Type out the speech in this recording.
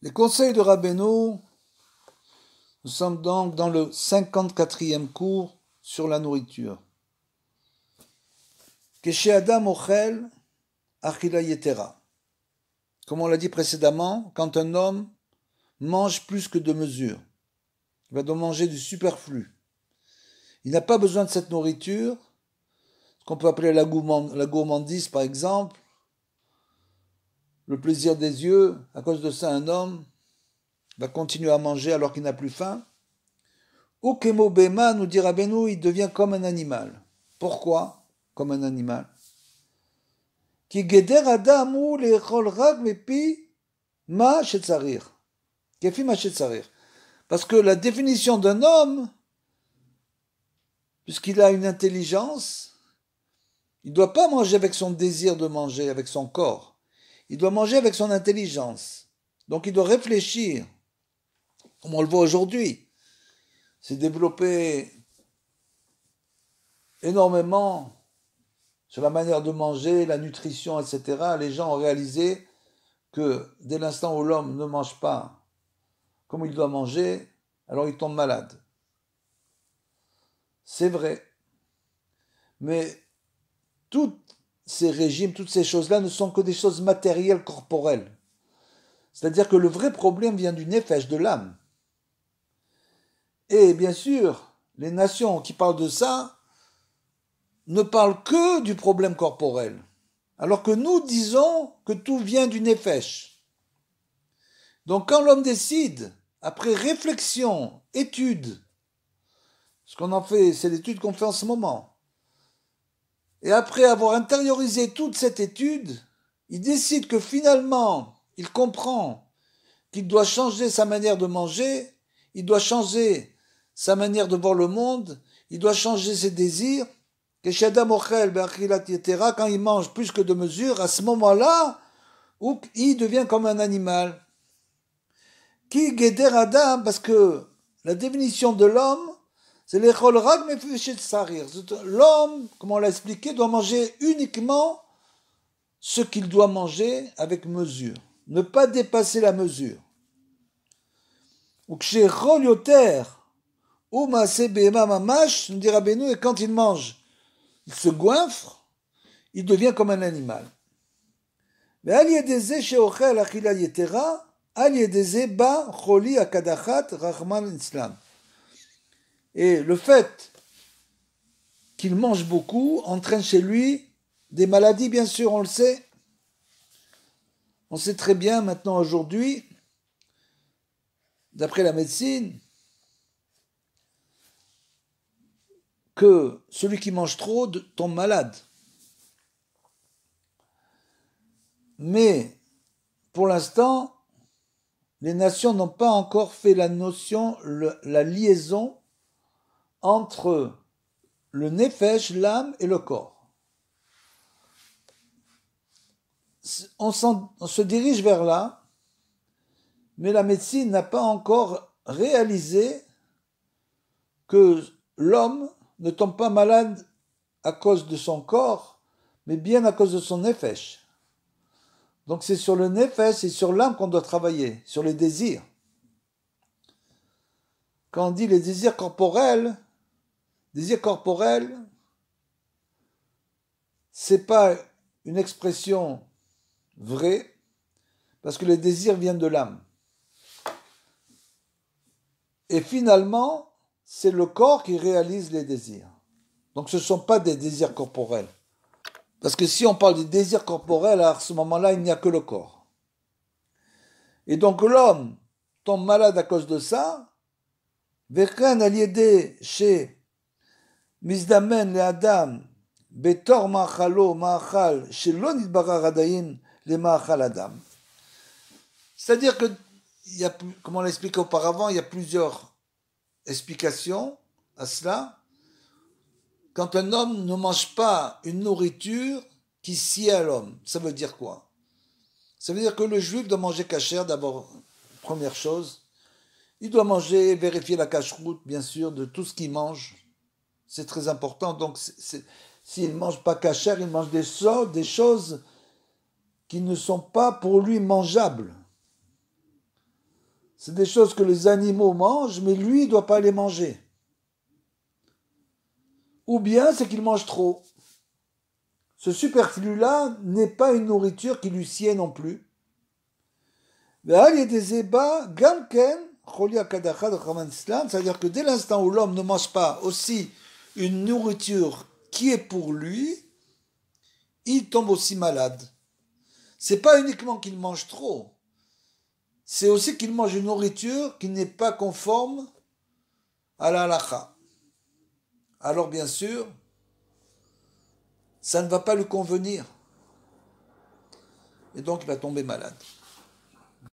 Les conseils de Rabbeinu, nous sommes donc dans le 54e cours sur la nourriture. Keshe Adam ochel achila yetera. Comme on l'a dit précédemment, quand un homme mange plus que de mesure, il va donc manger du superflu. Il n'a pas besoin de cette nourriture, ce qu'on peut appeler la gourmandise par exemple, le plaisir des yeux. À cause de ça, un homme va continuer à manger alors qu'il n'a plus faim. Ou kemo bema, nous dit Rabbeinu, il devient comme un animal. Pourquoi comme un animal? Ki geder adam hu le'echol rak mepi ma shetzarir. Kefi ma shetzarir. Parce que la définition d'un homme, puisqu'il a une intelligence, il ne doit pas manger avec son désir de manger, avec son corps. Il doit manger avec son intelligence. Donc il doit réfléchir, comme on le voit aujourd'hui. C'est développé énormément sur la manière de manger, la nutrition, etc. Les gens ont réalisé que dès l'instant où l'homme ne mange pas comme il doit manger, alors il tombe malade. C'est vrai. Mais tous ces régimes, toutes ces choses-là ne sont que des choses matérielles, corporelles. C'est-à-dire que le vrai problème vient du nefesh, de l'âme. Et bien sûr, les nations qui parlent de ça ne parlent que du problème corporel. Alors que nous disons que tout vient du nefesh. Donc quand l'homme décide, après réflexion, étude, ce qu'on en fait, c'est l'étude qu'on fait en ce moment, et après avoir intériorisé toute cette étude, il décide que finalement, il comprend qu'il doit changer sa manière de manger, il doit changer sa manière de voir le monde, il doit changer ses désirs. Quand il mange plus que de mesure, à ce moment-là, il devient comme un animal. Qui geder adam, parce que la définition de l'homme, c'est l'echol rag mefeshet sarir. L'homme, comme on l'a expliqué, doit manger uniquement ce qu'il doit manger avec mesure. Ne pas dépasser la mesure. Ou kshechol yoter, ou maase behema mamash, nous dit Rabbeinu, et quand il mange, il se goinfre, il devient comme un animal. Mais al yedeze sheochel achila yetera, al yedeze ba choli akadachat rachman islam. Et le fait qu'il mange beaucoup entraîne chez lui des maladies, bien sûr, on le sait. On sait très bien maintenant aujourd'hui, d'après la médecine, que celui qui mange trop tombe malade. Mais pour l'instant, les nations n'ont pas encore fait la liaison entre le nefesh, l'âme et le corps. On se dirige vers là, mais la médecine n'a pas encore réalisé que l'homme ne tombe pas malade à cause de son corps, mais bien à cause de son nefesh. Donc c'est sur le nefesh et sur l'âme qu'on doit travailler, sur les désirs. Quand on dit les désirs corporels, c'est pas une expression vraie, parce que les désirs viennent de l'âme. Et finalement, c'est le corps qui réalise les désirs. Donc ce ne sont pas des désirs corporels. Parce que si on parle des désirs corporels, à ce moment-là, il n'y a que le corps. Et donc l'homme tombe malade à cause de ça. Vekhan aliédé chez Mizdamen le Adam, Betor Machalo, Machal, chez l'Onidbarar Adayin, les Machal Adam. C'est-à-dire que, comme on l'a expliqué auparavant, il y a plusieurs explications à cela. Quand un homme ne mange pas une nourriture qui sied à l'homme, ça veut dire quoi? Ça veut dire que le juif doit manger kasher d'abord, première chose. Il doit manger, vérifier la cacheroute, bien sûr, de tout ce qu'il mange. C'est très important. Donc, s'il ne mange pas kasher, il mange des choses qui ne sont pas pour lui mangeables. C'est des choses que les animaux mangent, mais lui, il ne doit pas les manger. Ou bien c'est qu'il mange trop. Ce superflu-là n'est pas une nourriture qui lui sied non plus. C'est-à-dire que dès l'instant où l'homme ne mange pas aussi une nourriture qui est pour lui, il tombe aussi malade. C'est pas uniquement qu'il mange trop, c'est aussi qu'il mange une nourriture qui n'est pas conforme à la halakha. Alors bien sûr, ça ne va pas lui convenir. Et donc il va tomber malade.